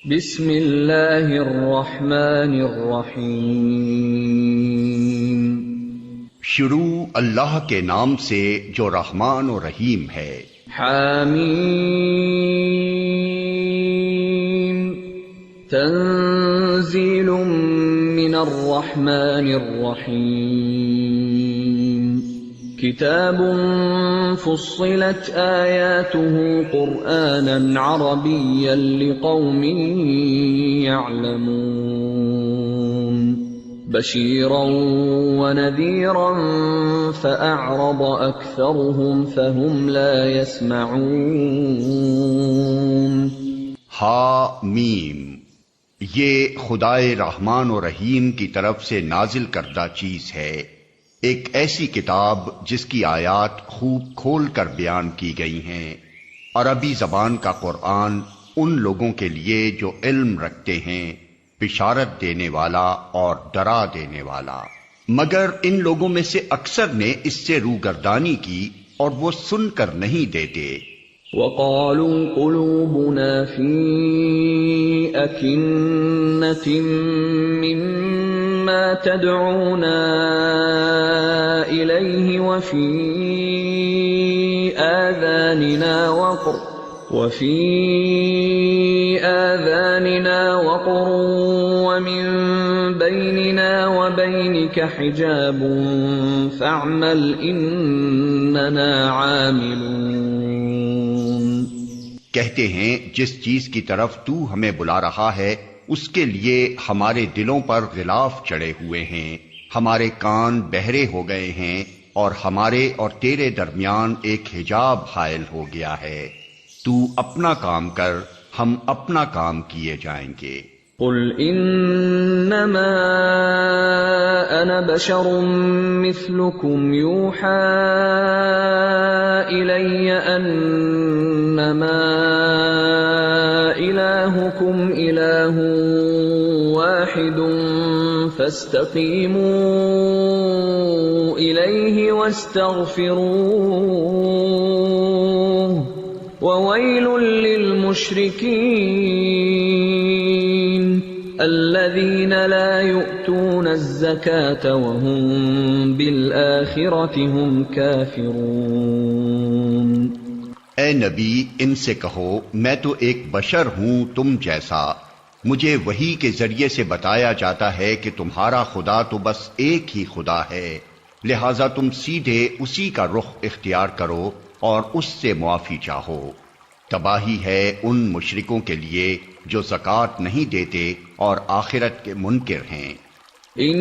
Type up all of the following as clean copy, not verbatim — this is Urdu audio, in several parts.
بسم اللہ الرحمن الرحیم۔ شروع اللہ کے نام سے جو رحمان و رحیم ہے۔ حامیم تنزیل من الرحمن الرحیم۔ کتاب فصلت آیاته قرآنا عربیا لقوم يعلمون بشیرا ونذیرا فأعرض أكثرهم فهم لا يسمعون۔ حامیم، یہ خدائے رحمان و رحیم کی طرف سے نازل کردہ چیز ہے، ایک ایسی کتاب جس کی آیات خوب کھول کر بیان کی گئی ہیں، عربی زبان کا قرآن ان لوگوں کے لیے جو علم رکھتے ہیں، بشارت دینے والا اور ڈرا دینے والا، مگر ان لوگوں میں سے اکثر نے اس سے روگردانی کی اور وہ سن کر نہیں دیتے۔ وقالوا قلوبنا في أكنة مما تدعونا إليه وفي آذاننا وقر ومن بيننا وبينك حجاب فاعمل إننا عاملون۔ کہتے ہیں جس چیز کی طرف تو ہمیں بلا رہا ہے اس کے لیے ہمارے دلوں پر غلاف چڑھے ہوئے ہیں، ہمارے کان بہرے ہو گئے ہیں اور ہمارے اور تیرے درمیان ایک حجاب حائل ہو گیا ہے، تو اپنا کام کر، ہم اپنا کام کیے جائیں گے۔ قل انما انا بشر مثلكم يوحى الي انما الهكم اله واحد فاستقيموا اليه واستغفروه وويل للمشركين الذين لا يؤتون الزكاة وهم بالآخرة هم كافرون۔ اے نبی، ان سے کہو میں تو ایک بشر ہوں تم جیسا، مجھے وحی کے ذریعے سے بتایا جاتا ہے کہ تمہارا خدا تو بس ایک ہی خدا ہے، لہذا تم سیدھے اسی کا رخ اختیار کرو اور اس سے معافی چاہو۔ تباہی ہے ان مشرکوں کے لیے جو زکوٰۃ نہیں دیتے اور آخرت کے منکر ہیں۔ ان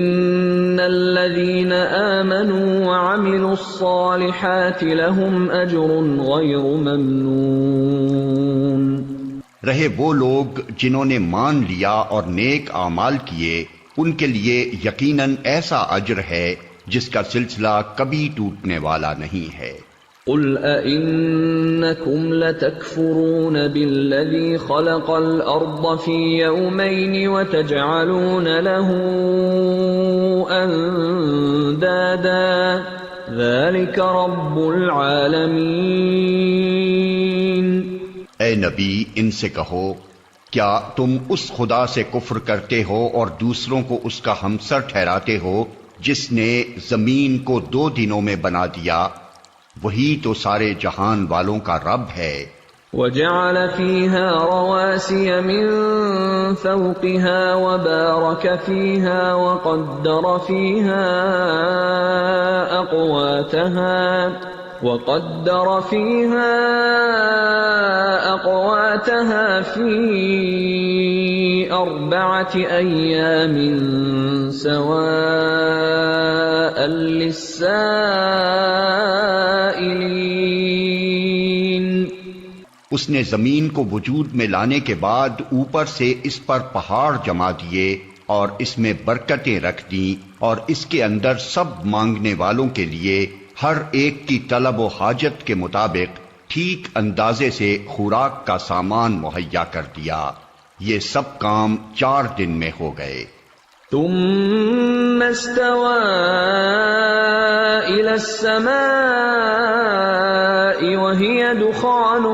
الذين آمنوا وعملوا الصالحات لهم اجر غیر ممنون۔ رہے وہ لوگ جنہوں نے مان لیا اور نیک اعمال کیے، ان کے لیے یقیناً ایسا اجر ہے جس کا سلسلہ کبھی ٹوٹنے والا نہیں ہے۔ قل أئنكم لتكفرون بالذي خلق الأرض في يومين وتجعلون له أندادا ذلك رب العالمين۔ اے نبی، ان سے کہو کیا تم اس خدا سے کفر کرتے ہو اور دوسروں کو اس کا ہمسر ٹھہراتے ہو جس نے زمین کو 2 دنوں میں بنا دیا؟ وہی تو سارے جہان والوں کا رب ہے۔ وجعل فيها رواسي من فوقها وبارك فيها وقدر فيها أقواتها في 4 أيام سواء للسائلين۔ اس نے زمین کو وجود میں لانے کے بعد اوپر سے اس پر پہاڑ جما دیے اور اس میں برکتیں رکھ دیں اور اس کے اندر سب مانگنے والوں کے لیے ہر ایک کی طلب و حاجت کے مطابق ٹھیک اندازے سے خوراک کا سامان مہیا کر دیا۔ یہ سب کام 4 دن میں ہو گئے۔ ثم استوى إلى السماء وهي دخان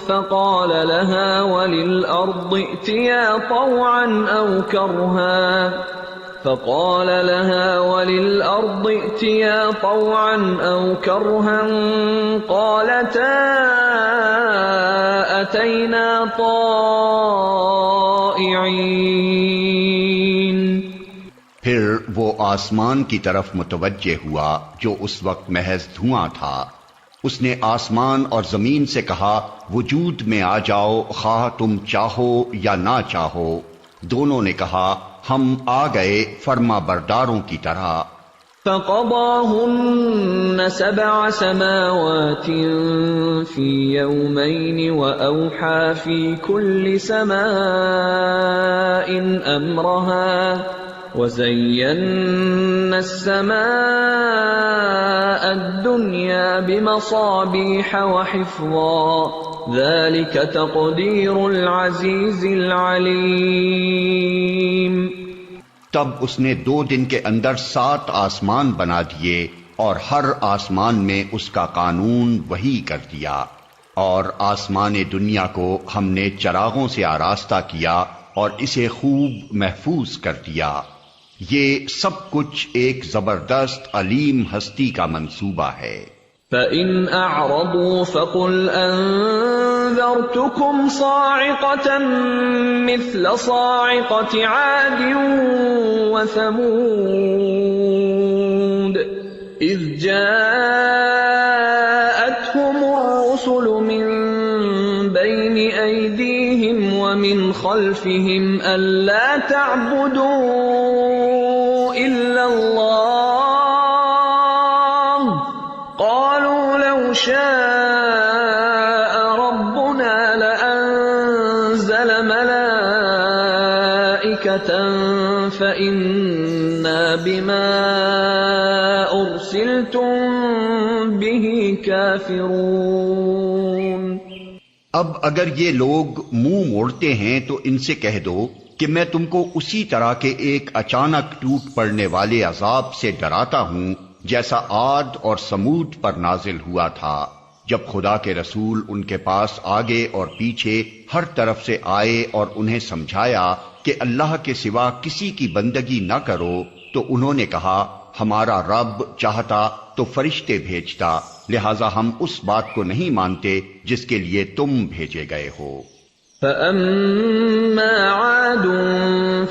فقال لها وللأرض ائتيا طوعا أو كرها قالتا أتينا طائعين. پھر وہ آسمان کی طرف متوجہ ہوا جو اس وقت محض دھواں تھا. اس نے آسمان اور زمین سے کہا وجود میں آ جاؤ خواہ تم چاہو یا نہ چاہو. دونوں نے کہا ہم آ گئے فرما برداروں کی طرح. فقضاهن 7 سماوات في يومين وأوحى في كل سماء أمرها وزينا السماء الدنيا بمصابيح وحفظا ذلك تقدير العزيز العليم. تب اس نے 2 دن کے اندر 7 آسمان بنا دیے اور ہر آسمان میں اس کا قانون وہی کر دیا. اور آسمان دنیا کو ہم نے چراغوں سے آراستہ کیا اور اسے خوب محفوظ کر دیا. یہ سب کچھ ایک زبردست علیم ہستی کا منصوبہ ہے. فَإِنْ أَعْرَضُوا فَقُلْ أَنذَرْتُكُمْ صَاعِقَةً مِثْلَ صَاعِقَةِ عَادٍ وَثَمُودَ إِذْ جَاءَتْهُمُ الرُّسُلُ مِنْ بَيْنِ أَيْدِيهِمْ وَمِنْ خَلْفِهِمْ أَلَّا تَعْبُدُوا إِلَّا اللَّهَ قَالُوا لَوْ شَاءَ رَبُّنَا لَأَنزَلَ مَلَائِكَةً فَإِنَّا بِمَا أُرْسِلْتُمْ بِهِ كَافِرُونَ. اب اگر یہ لوگ منہ موڑتے ہیں تو ان سے کہہ دو کہ میں تم کو اسی طرح کے ایک اچانک ٹوٹ پڑنے والے عذاب سے ڈراتا ہوں جیسا عاد اور سمود پر نازل ہوا تھا جب خدا کے رسول ان کے پاس آگے اور پیچھے ہر طرف سے آئے اور انہیں سمجھایا کہ اللہ کے سوا کسی کی بندگی نہ کرو تو انہوں نے کہا ہمارا رب چاہتا تو فرشتے بھیجتا، لہذا ہم اس بات کو نہیں مانتے جس کے لیے تم بھیجے گئے ہو. فَأَمَّا عَادٌ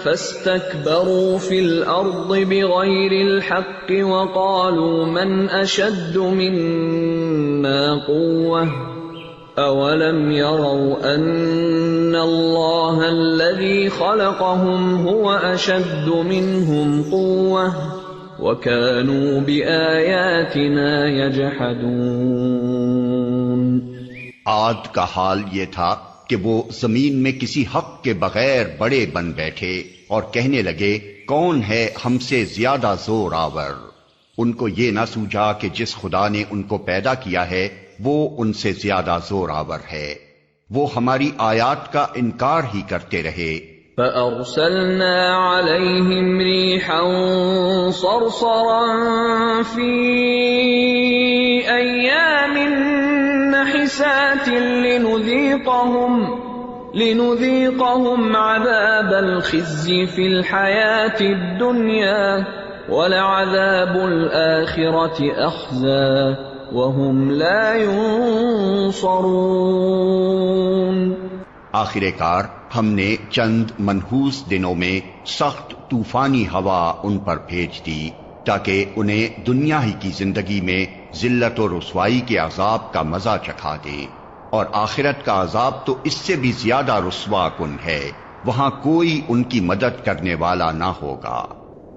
فَاسْتَكْبَرُوا فِي الْأَرْضِ بِغَيْرِ الْحَقِّ وَقَالُوا مَنْ أَشَدُّ مِنَّا قُوَّةً أَوَلَمْ يَرَوْا أَنَّ اللَّهَ الَّذِي خَلَقَهُمْ هُوَ أَشَدُّ مِنْهُمْ قُوَّةً وَكَانُوا بِآيَاتِنَا يَجْحَدُونَ. عاد کا حال یہ تھا کہ وہ زمین میں کسی حق کے بغیر بڑے بن بیٹھے اور کہنے لگے کون ہے ہم سے زیادہ زور آور. ان کو یہ نہ سوجا کہ جس خدا نے ان کو پیدا کیا ہے وہ ان سے زیادہ زور آور ہے. وہ ہماری آیات کا انکار ہی کرتے رہے. فَأَرْسَلْنَا عَلَيْهِمْ رِيحًا صَرْصَرًا فِي أَيَّامٍ نَحِسَاتٍ لِنُذِيقَهُمْ عَذَابَ الْخِزْيِ فِي الْحَيَاةِ الدُّنْيَا وَلَعَذَابُ الْآخِرَةِ أَخْزَىٰ وَهُمْ لَا يُنصَرُونَ. آخر کار ہم نے چند منحوس دنوں میں سخت طوفانی ہوا ان پر بھیج دی تاکہ انہیں دنیا ہی کی زندگی میں ذلت و رسوائی کے عذاب کا مزہ چکھا دے، اور آخرت کا عذاب تو اس سے بھی زیادہ رسوا کن ہے، وہاں کوئی ان کی مدد کرنے والا نہ ہوگا.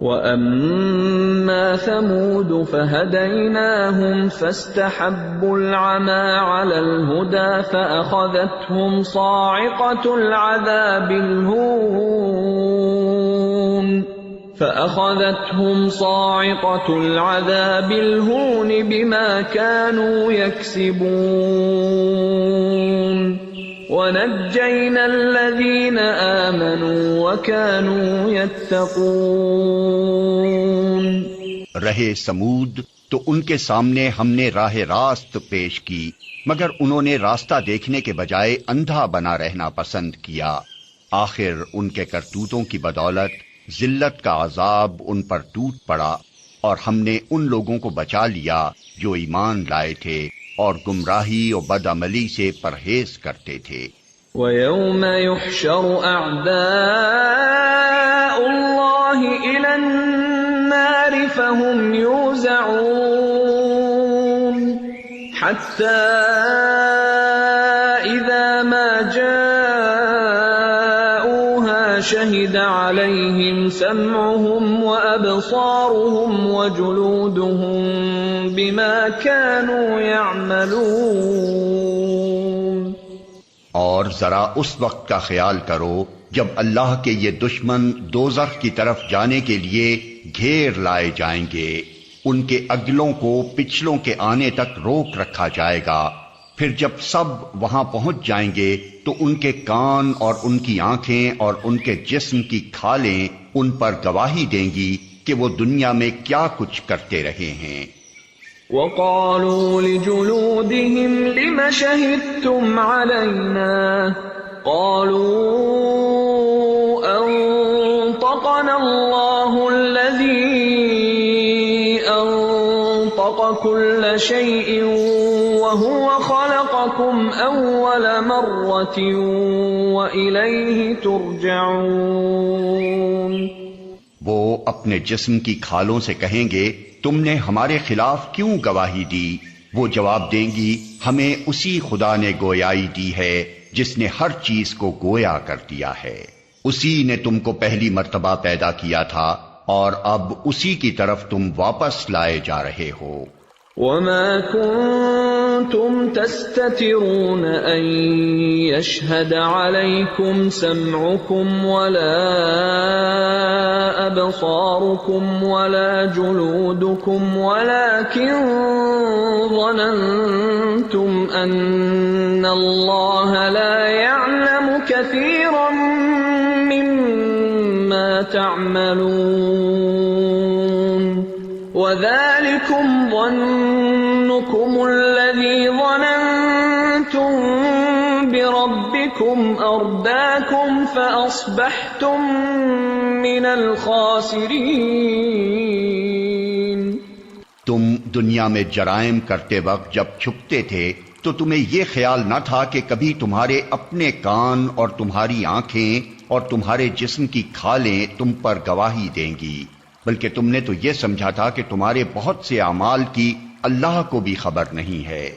وَأَمَّا ثَمُودُ فَهَدَيْنَاهُمْ فَاسْتَحَبُّوا الْعَمَىٰ عَلَى الْهُدَىٰ فَأَخَذَتْهُمْ صَاعِقَةُ الْعَذَابِ الْهُونِ بِمَا كَانُوا يَكْسِبُونَ. وَنَجَّيْنَا الَّذِينَ آمَنُوا وَكَانُوا يَتَّقُونَ۔ رہے سمود تو ان کے سامنے ہم نے راہ راست پیش کی، مگر انہوں نے راستہ دیکھنے کے بجائے اندھا بنا رہنا پسند کیا۔ آخر ان کے کرتوتوں کی بدولت ذلت کا عذاب ان پر ٹوٹ پڑا، اور ہم نے ان لوگوں کو بچا لیا جو ایمان لائے تھے اور گمراہی اور بدعملی سے پرہیز کرتے تھے۔ وَيَوْمَ يُحْشَرُ أَعْدَاءُ اللَّهِ إِلَى النَّارِ فَهُمْ يُوزَعُونَ حَتَّى إِذَا مَا جَاءُوهَا شَهِدَ عَلَيْهِمْ سَمْعُهُمْ وَأَبْصَارُهُمْ وَجُلُودُهُمْ بِمَا كَانُوا يَعْمَلُونَ۔ اور ذرا اس وقت کا خیال کرو جب اللہ کے یہ دشمن دوزخ کی طرف جانے کے لیے گھیر لائے جائیں گے، ان کے اگلوں کو پچھلوں کے آنے تک روک رکھا جائے گا، پھر جب سب وہاں پہنچ جائیں گے تو ان کے کان اور ان کی آنکھیں اور ان کے جسم کی کھالیں ان پر گواہی دیں گی کہ وہ دنیا میں کیا کچھ کرتے رہے ہیں۔ وَقَالُوا لِجُلُودِهِمْ لِمَ شَهِدتُّمْ عَلَيْنَا قَالُوا أَنطَقَنَا اللَّهُ الَّذِي أَنطَقَ كُلَّ شَيْءٍ وَهُوَ خَلَقَكُمْ أَوَّلَ مَرَّةٍ وَإِلَيْهِ تُرْجَعُونَ۔ وہ اپنے جسم کی کھالوں سے کہیں گے تم نے ہمارے خلاف کیوں گواہی دی؟ وہ جواب دیں گی ہمیں اسی خدا نے گویائی دی ہے جس نے ہر چیز کو گویا کر دیا ہے، اسی نے تم کو پہلی مرتبہ پیدا کیا تھا اور اب اسی کی طرف تم واپس لائے جا رہے ہو۔ وَمَا كُنتُمْ تَسْتَتِرُونَ أَن يَشْهَدَ عَلَيْكُمْ سَمْعُكُمْ وَلَا أَبْصَارُكُمْ وَلَا جُلُودُكُمْ وَلَكِنْ ظَنَنْتُمْ أَنَّ اللَّهَ لَا يَعْلَمُ كَثِيرًا مِّمَّا تَعْمَلُونَ وَذَلِكُمْ ظَنُّكُمُ الَّذِي ظَنَنْتُمْ بِرَبِّكُمْ أَرْدَاكُمْ فَأَصْبَحْتُمْ مِنَ الْخَاسِرِينَ۔ تم دنیا میں جرائم کرتے وقت جب چھپتے تھے تو تمہیں یہ خیال نہ تھا کہ کبھی تمہارے اپنے کان اور تمہاری آنکھیں اور تمہارے جسم کی کھالیں تم پر گواہی دیں گی، بلکہ تم نے تو یہ سمجھا تھا کہ تمہارے بہت سے اعمال کی اللہ کو بھی خبر نہیں ہے۔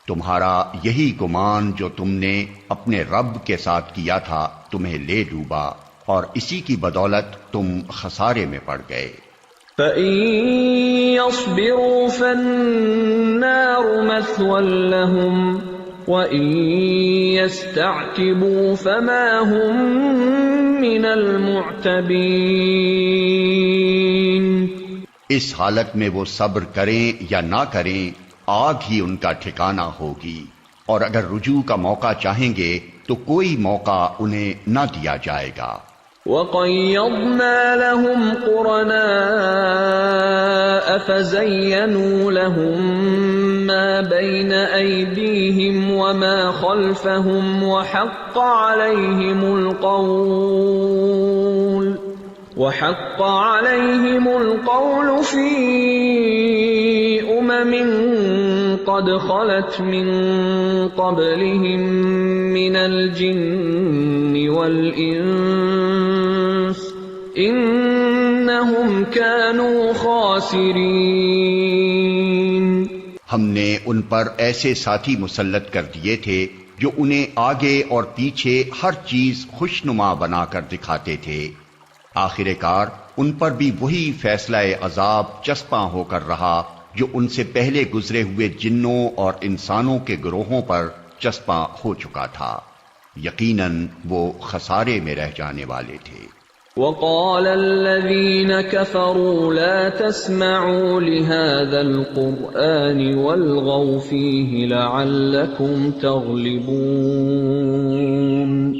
تمہارا یہی گمان جو تم نے اپنے رب کے ساتھ کیا تھا تمہیں لے ڈوبا، اور اسی کی بدولت تم خسارے میں پڑ گئے۔ فَإِن يَصْبِرُوا فَالنَّارُ مَثْوًى لَهُمْ وَإِن يَسْتَعْتِبُوا فَمَا هُمْ مِنَ الْمُعْتَبِينَ۔ اس حالت میں وہ صبر کریں یا نہ کریں آگ ہی ان کا ٹھکانہ ہوگی، اور اگر رجوع کا موقع چاہیں گے تو کوئی موقع انہیں نہ دیا جائے گا۔ وَقَيَّضْنَا لَهُمْ قُرَنَاءَ فَزَيَّنُوا لَهُم مَّا بَيْنَ أَيْدِيهِمْ وَمَا خَلْفَهُمْ وَحَقَّ عَلَيْهِمُ الْقَوْلُ فِي أُمَمٍ قَدْ خَلَتْ مِن قَبْلِهِم مِّنَ الْجِنِّ وَالْإِنسِ إِنَّهُمْ كَانُوا خَاسِرِينَ۔ ہم نے ان پر ایسے ساتھی مسلط کر دیے تھے جو انہیں آگے اور پیچھے ہر چیز خوشنما بنا کر دکھاتے تھے۔ آخر کار ان پر بھی وہی فیصلہ عذاب چسپاں ہو کر رہا جو ان سے پہلے گزرے ہوئے جنوں اور انسانوں کے گروہوں پر چسپاں ہو چکا تھا۔ یقیناً وہ خسارے میں رہ جانے والے تھے۔ وقال الذين كفروا لا تسمعوا لهذا القرآن والغوا فيه لعلكم تغلبون.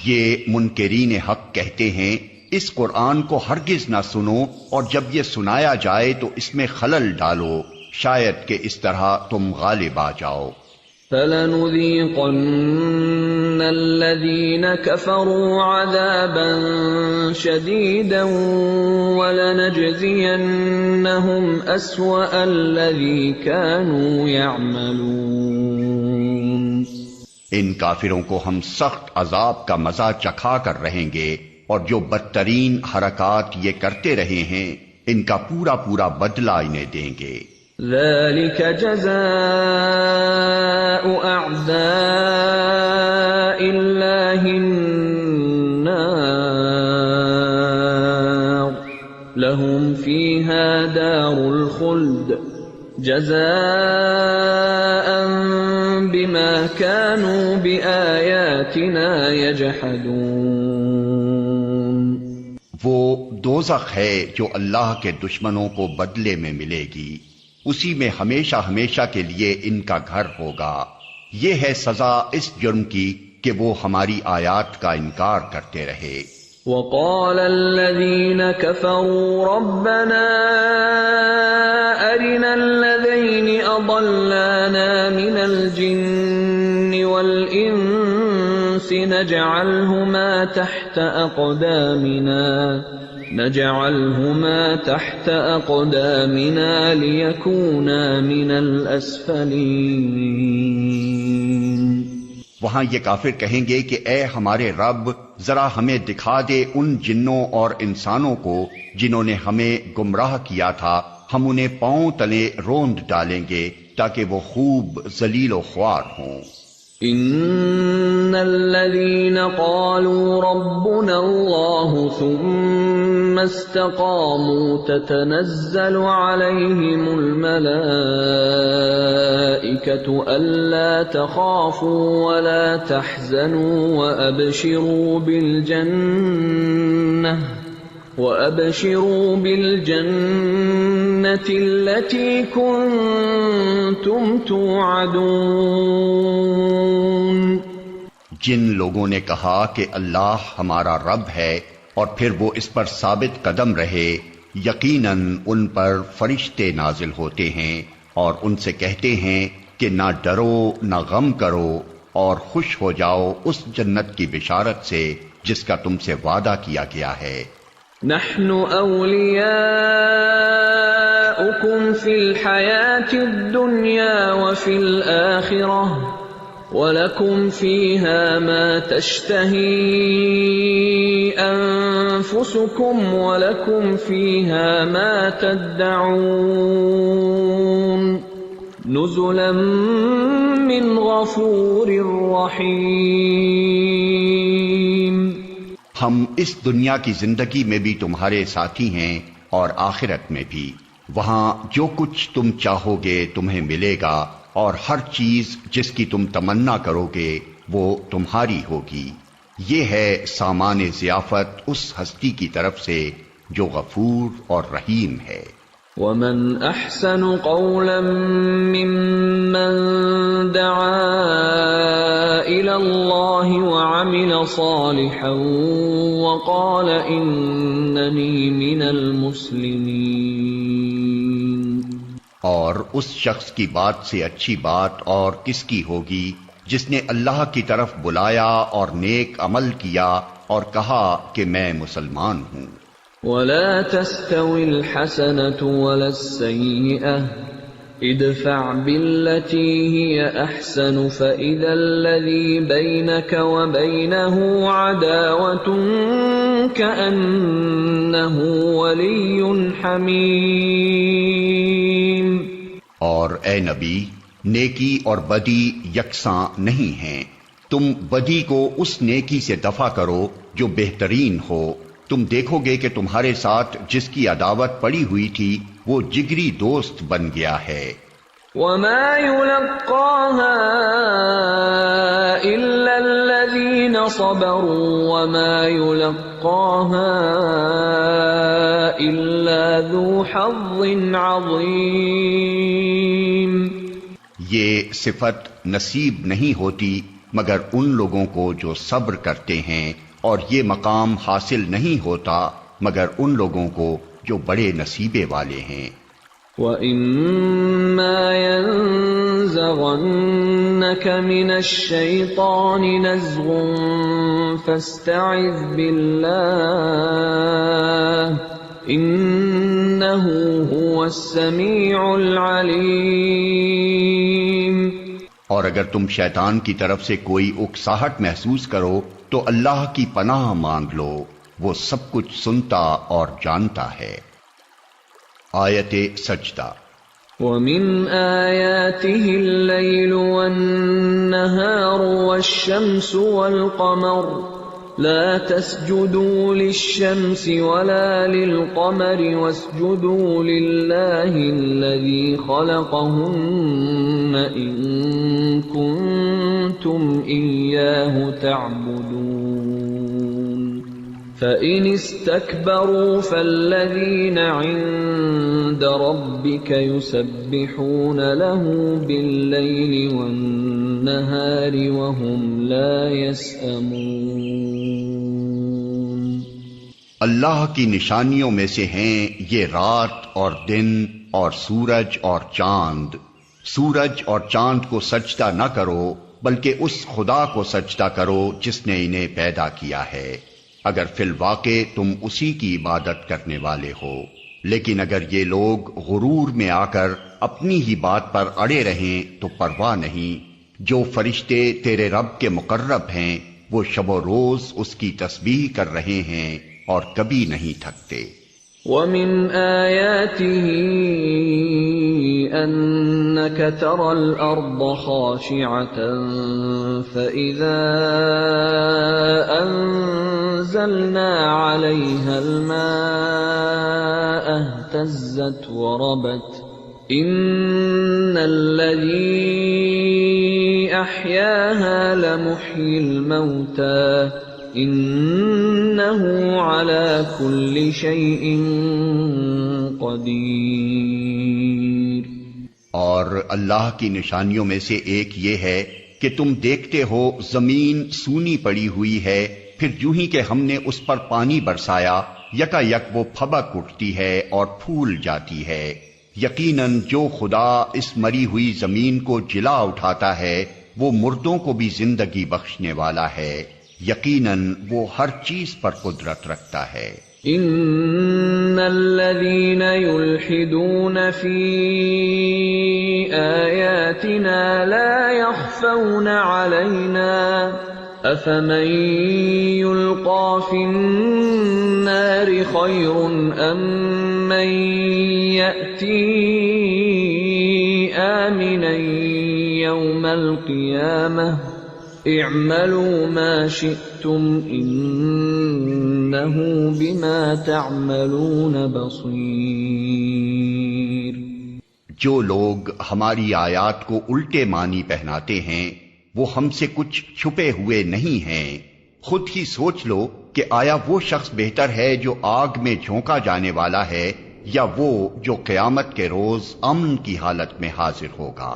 یہ منکرین حق کہتے ہیں اس قرآن کو ہرگز نہ سنو، اور جب یہ سنایا جائے تو اس میں خلل ڈالو، شاید کہ اس طرح تم غالب آ جاؤ. فَلَنُذِيقَنَّ الَّذِينَ كَفَرُوا عَذَابًا شَدِيدًا وَلَنَجْزِيَنَّهُمْ أَسْوَأَ الَّذِي كَانُوا يَعْمَلُونَ. ان کافروں کو ہم سخت عذاب کا مزہ چکھا کر رہیں گے، اور جو بدترین حرکات یہ کرتے رہے ہیں ان کا پورا پورا بدلہ انہیں دیں گے. ذَلِكَ جَزَاءُ أَعْدَاءِ اللَّهِ النَّارُ لَهُمْ فِيهَا دَارُ الْخُلْدِ جَزَاءً بِمَا كَانُوا بِآيَاتِنَا يَجْحَدُونَ. وہ دوزخ ہے جو اللہ کے دشمنوں کو بدلے میں ملے گی، اسی میں ہمیشہ ہمیشہ کے لیے ان کا گھر ہوگا. یہ ہے سزا اس جرم کی کہ وہ ہماری آیات کا انکار کرتے رہے. وقال الذين كفروا ربنا أرنا الذين أضلانا من الجن والإنس نجعلهما تحت أقدامنا ليكونا من الأسفلين. وہاں یہ کافر کہیں گے کہ اے ہمارے رب، ذرا ہمیں دکھا دے ان جنوں اور انسانوں کو جنہوں نے ہمیں گمراہ کیا تھا، ہم انہیں پاؤں تلے روند ڈالیں گے تاکہ وہ خوب ذلیل و خوار ہوں. ان الذين قالوا ربنا الله ثم استقاموا تتنزل عليهم الملائكة ألا تخافوا ولا تحزنوا وأبشروا بالجنة التي كنتم توعدون. جن لوگوں نے کہا کہ اللہ ہمارا رب ہے اور پھر وہ اس پر ثابت قدم رہے، یقیناً ان پر فرشتے نازل ہوتے ہیں اور ان سے کہتے ہیں کہ نہ ڈرو نہ غم کرو اور خوش ہو جاؤ اس جنت کی بشارت سے جس کا تم سے وعدہ کیا گیا ہے. نحن اولیاؤکم فی الحیاة الدنیا وفی الآخرة وَلَكُمْ فِيهَا مَا تَشْتَهِي أَنفُسُكُمْ وَلَكُمْ فِيهَا مَا تَدَّعُونَ نُزُلًا مِّنْ غَفُورٍ رَّحِيمٍ. ہم اس دنیا کی زندگی میں بھی تمہارے ساتھی ہیں اور آخرت میں بھی. وہاں جو کچھ تم چاہو گے تمہیں ملے گا، اور ہر چیز جس کی تم تمنا کرو گے وہ تمہاری ہوگی. یہ ہے سامان ضیافت اس ہستی کی طرف سے جو غفور اور رحیم ہے. وَمَنْ أَحْسَنُ قَوْلًا مِّمَّنْ دَعَا إِلَى اللَّهِ وَعَمِلَ صَالِحًا وَقَالَ إِنَّنِي مِنَ الْمُسْلِمِينَ. اور اس شخص کی بات سے اچھی بات اور کس کی ہوگی جس نے اللہ کی طرف بلایا اور نیک عمل کیا اور کہا کہ میں مسلمان ہوں. وَلَا تَسْتَوِي الْحَسَنَةُ وَلَا السَّيِّئَةُ ادْفَعْ بِالَّتِي هِيَ أَحْسَنُ فَإِذَا الَّذِي بَيْنَكَ وَبَيْنَهُ عَدَاوَةٌ كَأَنَّهُ وَلِيٌّ حَمِيمٌ. اور اے نبی، نیکی اور بدی یکساں نہیں ہیں. تم بدی کو اس نیکی سے دفع کرو جو بہترین ہو. تم دیکھو گے کہ تمہارے ساتھ جس کی عداوت پڑی ہوئی تھی وہ جگری دوست بن گیا ہے. وما يلقاها إلا الذين صبروا وما يلقاها إلا ذو حظ عظيم. یہ صفت نصیب نہیں ہوتی مگر ان لوگوں کو جو صبر کرتے ہیں، اور یہ مقام حاصل نہیں ہوتا مگر ان لوگوں کو جو بڑے نصیبے والے ہیں. وَإِمَّا يَنزَغَنَّكَ مِنَ الشَّيْطَانِ نَزْغٌ فَاسْتَعِذْ بِاللَّهِ إِنَّهُ هُوَ السَّمِيعُ الْعَلِيمُ. اور اگر تم شیطان کی طرف سے کوئی اکساہٹ محسوس کرو تو اللہ کی پناہ مانگ لو، وہ سب کچھ سنتا اور جانتا ہے. آیت سجدہ. وَمِنْ آيَاتِهِ اللَّيْلُ وَالنَّهَارُ وَالشَّمْسُ وَالْقَمَرُ لَا تَسْجُدُوا لِلشَّمْسِ وَلَا لِلْقَمَرِ وَاسْجُدُوا لِلَّهِ الَّذِي خَلَقَهُنَّ إِن كُنتُمْ إِيَّاهُ تَعْبُدُونَ. فَإِنِ اسْتَكْبَرُوا فَالَّذِينَ عِندَ رَبِّكَ يُسَبِّحُونَ لَهُ بِاللَّيْلِ وَالنَّهَارِ وَهُمْ لَا يَسْأَمُونَ. اللہ کی نشانیوں میں سے ہیں یہ رات اور دن اور سورج اور چاند. سورج اور چاند کو سجدہ نہ کرو بلکہ اس خدا کو سجدہ کرو جس نے انہیں پیدا کیا ہے، اگر فی الواقع تم اسی کی عبادت کرنے والے ہو. لیکن اگر یہ لوگ غرور میں آ کر اپنی ہی بات پر اڑے رہیں تو پرواہ نہیں. جو فرشتے تیرے رب کے مقرب ہیں وہ شب و روز اس کی تسبیح کر رہے ہیں اور کبھی نہیں تھکتے. وَمِنْ آيَاتِهِ أَنَّكَ تَرَى الْأَرْضَ خَاشِعَةً فَإِذَا أَنزَلْنَا عَلَيْهَا الْمَاءَ اهْتَزَّتْ وَرَبَتْ إِنَّ الَّذِي أَحْيَاهَا لَمُحْيِي الْمَوْتَى إِنَّهُ عَلَى كُلِّ شَيْءٍ قَدِيرٌ. اور اللہ کی نشانیوں میں سے ایک یہ ہے کہ تم دیکھتے ہو زمین سونی پڑی ہوئی ہے، پھر یوں ہی کہ ہم نے اس پر پانی برسایا یکا یک وہ پھبک اٹھتی ہے اور پھول جاتی ہے. یقیناً جو خدا اس مری ہوئی زمین کو جلا اٹھاتا ہے وہ مردوں کو بھی زندگی بخشنے والا ہے. یقیناً وہ ہر چیز پر قدرت رکھتا ہے. ان الذين يلحدون في آياتنا لا يخفون علينا افمن يلقى في النار خير ام من يأتي آمنا يوم القيامة اعملوا ما شئتم انه بما تعملون بصیر. جو لوگ ہماری آیات کو الٹے معنی پہناتے ہیں وہ ہم سے کچھ چھپے ہوئے نہیں ہیں. خود ہی سوچ لو کہ آیا وہ شخص بہتر ہے جو آگ میں جھونکا جانے والا ہے یا وہ جو قیامت کے روز امن کی حالت میں حاضر ہوگا.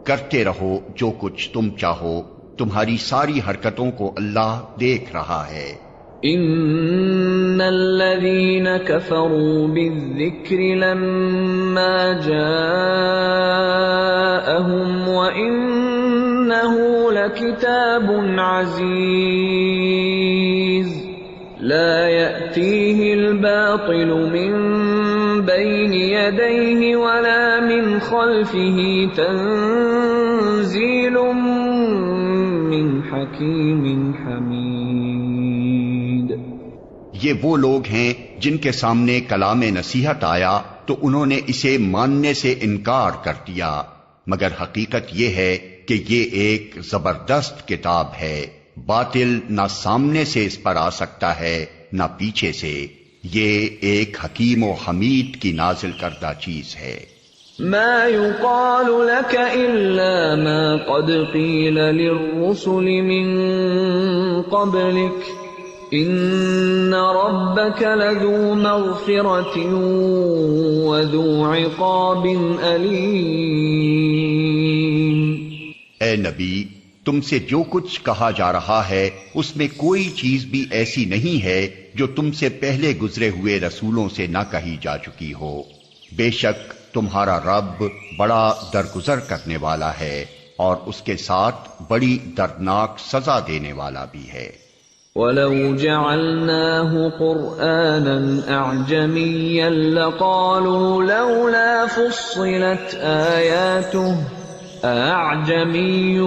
کرتے رہو جو کچھ تم چاہو، تمہاری ساری حرکتوں کو اللہ دیکھ رہا ہے. ان الذين كفروا بالذكر لما جاءهم وانه لكتاب عزيز لا يأتيه الباطل من بين يديه ولا من خلفه تنزيل من حكيم حميد. یہ وہ لوگ ہیں جن کے سامنے کلام نصیحت آیا تو انہوں نے اسے ماننے سے انکار کر دیا، مگر حقیقت یہ ہے کہ یہ ایک زبردست کتاب ہے. باطل نہ سامنے سے اس پر آ سکتا ہے نہ پیچھے سے. یہ ایک حکیم و حمید کی نازل کردہ چیز ہے. ما يقال لك إلا ما قد قيل للرسل من قبلك إن ربك لذو مغفرة وذو عقاب أليم۔ اے نبی، تم سے جو کچھ کہا جا رہا ہے اس میں کوئی چیز بھی ایسی نہیں ہے جو تم سے پہلے گزرے ہوئے رسولوں سے نہ کہی جا چکی ہو۔ بے شک تمہارا رب بڑا درگزر کرنے والا ہے اور اس کے ساتھ بڑی دردناک سزا دینے والا بھی ہے۔ وَلَوْ جَعَلْنَاهُ قُرْآنًا أَعْجَمِيًّا لَقَالُوا لَوْلَا فُصِّلَتْ آيَاتُهُ أَأَعْجَمِيٌّ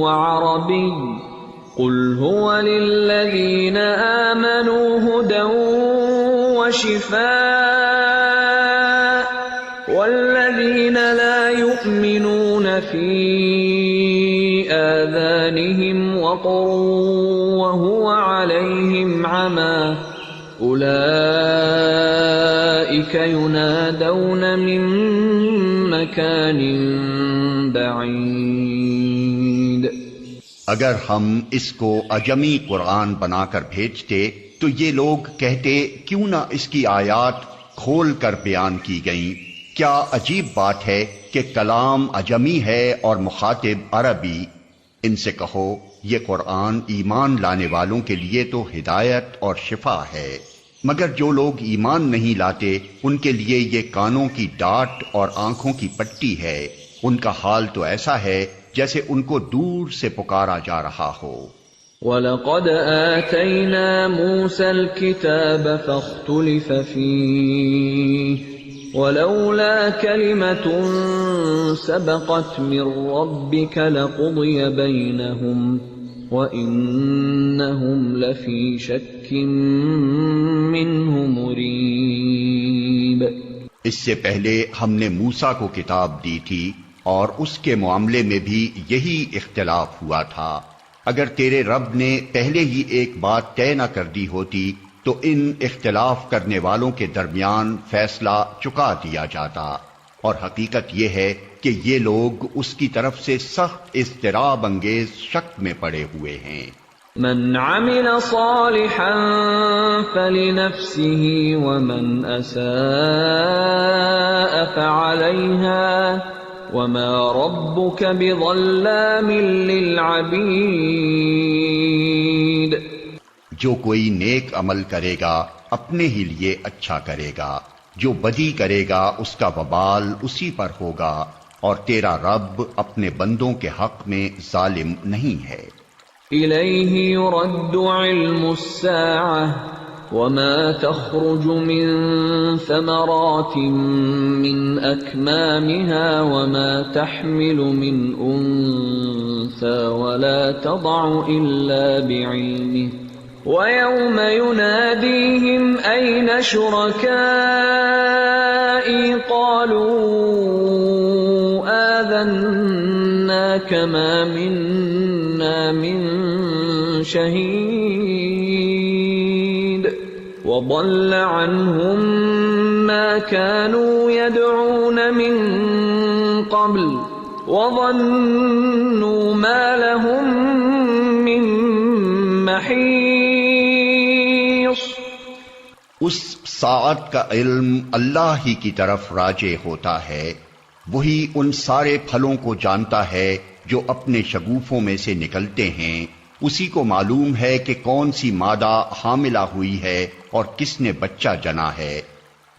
وَعَرَبِيٌّ قُلْ هُوَ لِلَّذِينَ آمَنُوا هُدًى وَشِفَاءٌ وَالَّذِينَ لَا يُؤْمِنُونَ فِي آذَانِهِمْ وَقْرٌ وَهُوَ عَلَيْهِمْ عَمًى أُولَئِكَ يُنَادَوْنَ مِن مَّكَانٍ بَعِيدٍ۔ اگر ہم اس کو اجمی قرآن بنا کر بھیجتے تو یہ لوگ کہتے کیوں نہ اس کی آیات کھول کر بیان کی گئیں، کیا عجیب بات ہے کہ کلام اجمی ہے اور مخاطب عربی۔ ان سے کہو یہ قرآن ایمان لانے والوں کے لیے تو ہدایت اور شفا ہے، مگر جو لوگ ایمان نہیں لاتے ان کے لیے یہ کانوں کی ڈاٹ اور آنکھوں کی پٹی ہے۔ ان کا حال تو ایسا ہے جیسے ان کو دور سے پکارا جا رہا ہو۔ وَلَقَدْ آتَيْنَا مُوسَى الْكِتَابَ فَاخْتُلِفَ فِيهِ وَلَوْلَا كَلِمَةٌ سَبَقَتْ مِنْ رَبِّكَ لَقُضِيَ بَيْنَهُمْ وَإِنَّهُمْ لَفِي شَكٍّ مِّنْهُ مُرِيبٍ۔ اس سے پہلے ہم نے موسیٰ کو کتاب دی تھی اور اس کے معاملے میں بھی یہی اختلاف ہوا تھا۔ اگر تیرے رب نے پہلے ہی ایک بات طے نہ کر دی ہوتی تو ان اختلاف کرنے والوں کے درمیان فیصلہ چکا دیا جاتا، اور حقیقت یہ ہے کہ یہ لوگ اس کی طرف سے سخت اضطراب انگیز شک میں پڑے ہوئے ہیں۔ من عمل صالحا فلنفسه ومن اساء فعليها وما ربك بظلام للعبید۔ جو کوئی نیک عمل کرے گا اپنے ہی لیے اچھا کرے گا، جو بدی کرے گا اس کا وبال اسی پر ہوگا، اور تیرا رب اپنے بندوں کے حق میں ظالم نہیں ہے۔ الیہ یرد علم الساعة وما تخرج من ثمرات من اکمامها وما تحمل من انثى ولا تضع الا بعلمه وَيَوْمَ يُنَادِيهِمْ أَيْنَ شُرَكَائِي قَالُوا آذَنَّاكَ مَا مِنَّا مِن شَهِيدٍ وَضَلَّ عَنْهُمْ مَا كَانُوا يَدْعُونَ مِن قَبْلُ وَظَنُّوا مَا لَهُم مِّن محیص۔ اس ساعت کا علم اللہ ہی کی طرف راجع ہوتا ہے، وہی ان سارے پھلوں کو جانتا ہے جو اپنے شگوفوں میں سے نکلتے ہیں، اسی کو معلوم ہے کہ کون سی مادہ حاملہ ہوئی ہے اور کس نے بچہ جنا ہے۔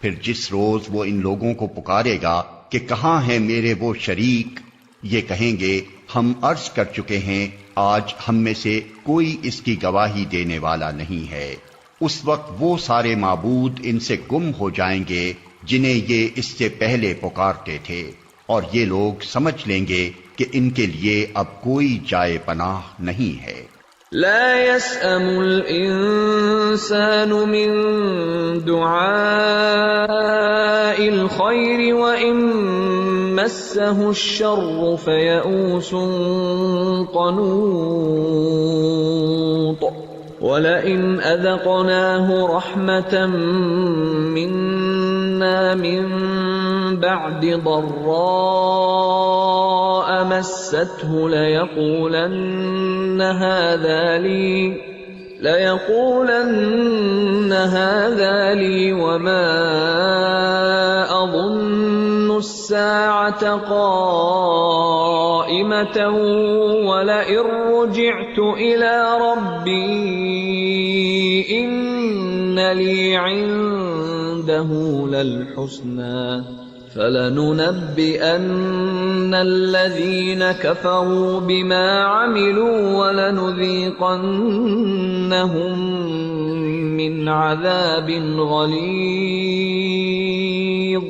پھر جس روز وہ ان لوگوں کو پکارے گا کہ کہاں ہیں میرے وہ شریک، یہ کہیں گے ہم عرض کر چکے ہیں آج ہم میں سے کوئی اس کی گواہی دینے والا نہیں ہے۔ اس وقت وہ سارے معبود ان سے گم ہو جائیں گے جنہیں یہ اس سے پہلے پکارتے تھے، اور یہ لوگ سمجھ لیں گے کہ ان کے لیے اب کوئی جائے پناہ نہیں ہے۔ لا يسأم الإنسان من دعاء الخير وإن مسه الشر فيئوس قنوط ولئن أذقناه رحمة منا من بعد ضراء مسته ليقولن هذا لي وما أظن الساعة قائمة ولئن رجعت إلى ربي إن لي عنده للحسنى فلننبئن الذين كفروا بما عملوا ولنذيقنهم من عذاب غلیظ۔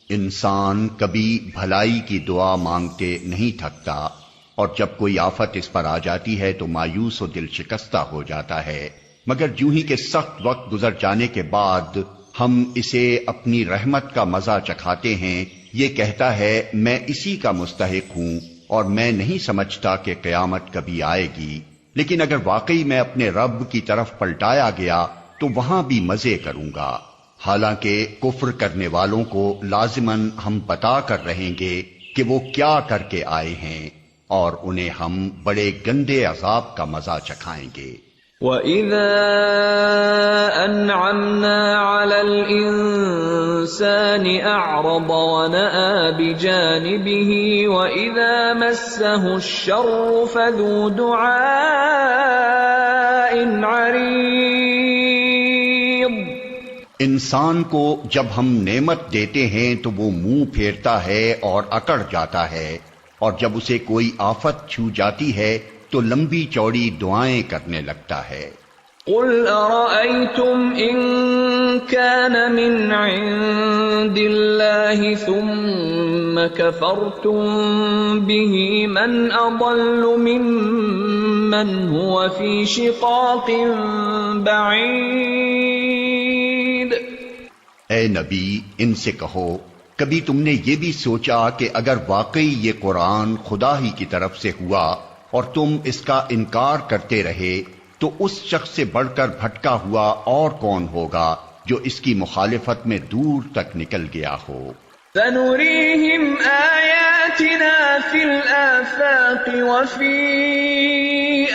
انسان کبھی بھلائی کی دعا مانگتے نہیں تھکتا، اور جب کوئی آفت اس پر آ جاتی ہے تو مایوس و دل شکستہ ہو جاتا ہے، مگر جوں ہی کہ سخت وقت گزر جانے کے بعد ہم اسے اپنی رحمت کا مزہ چکھاتے ہیں، یہ کہتا ہے میں اسی کا مستحق ہوں اور میں نہیں سمجھتا کہ قیامت کبھی آئے گی۔ لیکن اگر واقعی میں اپنے رب کی طرف پلٹایا گیا تو وہاں بھی مزے کروں گا، حالانکہ کفر کرنے والوں کو لازماً ہم بتا کر رہیں گے کہ وہ کیا کر کے آئے ہیں، اور انہیں ہم بڑے گندے عذاب کا مزہ چکھائیں گے۔ وَإِذَا أَنْعَمْنَا عَلَى الْإِنسَانِ أَعْرَضَ وَنَأَىٰ بِجَانِبِهِ وَإِذَا مَسَّهُ الشَّرُّ فَذُو دُعَاءٍ عَرِيضٍ۔ انسان کو جب ہم نعمت دیتے ہیں تو وہ منہ پھیرتا ہے اور اکڑ جاتا ہے، اور جب اسے کوئی آفت چھو جاتی ہے تو لمبی چوڑی دعائیں کرنے لگتا ہے۔ قُلْ أَرَأَيْتُمْ إِن كَانَ مِنْ عِندِ اللَّهِ ثُمَّ كَفَرْتُمْ بِهِ مَنْ أَضَلُّ مِمَّنْ هُوَ فِي شِقَاقٍ بَعِيدٍ۔ اے نبی، ان سے کہو کبھی تم نے یہ بھی سوچا کہ اگر واقعی یہ قرآن خدا ہی کی طرف سے ہوا اور تم اس کا انکار کرتے رہے تو اس شخص سے بڑھ کر بھٹکا ہوا اور کون ہوگا جو اس کی مخالفت میں دور تک نکل گیا ہو۔ سَنُرِيهِمْ آيَاتِنَا فِي الْآفَاقِ وَفِي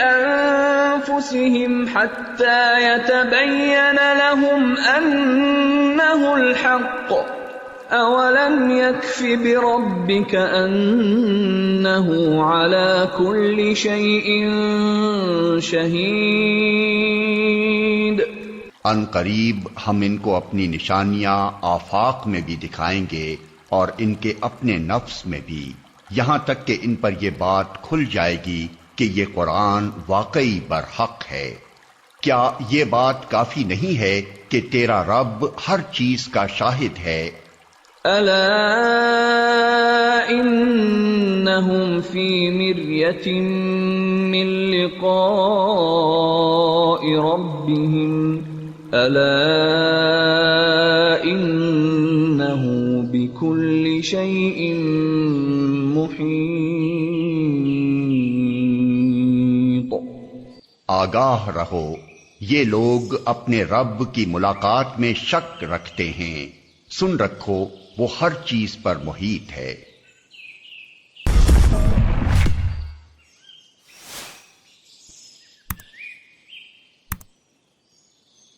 أَنفُسِهِمْ حَتَّى يَتَبَيَّنَ لَهُمْ أَنَّهُ الْحَقُّ أَوَلَمْ يَكْفِ بِرَبِّكَ أَنَّهُ عَلَى كُلِّ شَيْءٍ شَهِيدٌ۔ ان قریب ہم ان کو اپنی نشانیاں آفاق میں بھی دکھائیں گے اور ان کے اپنے نفس میں بھی، یہاں تک کہ ان پر یہ بات کھل جائے گی کہ یہ قرآن واقعی برحق ہے۔ کیا یہ بات کافی نہیں ہے کہ تیرا رب ہر چیز کا شاہد ہے؟ أَلَا إِنَّهُمْ فِي مِرْيَةٍ مِّن لِقَاءِ رَبِّهِمْ أَلَا إِنَّهُ بِكُلِّ شَيْءٍ مُحِيطٌ۔ آگاہ رہو، یہ لوگ اپنے رب کی ملاقات میں شک رکھتے ہیں، سن رکھو وہ ہر چیز پر محیط ہے۔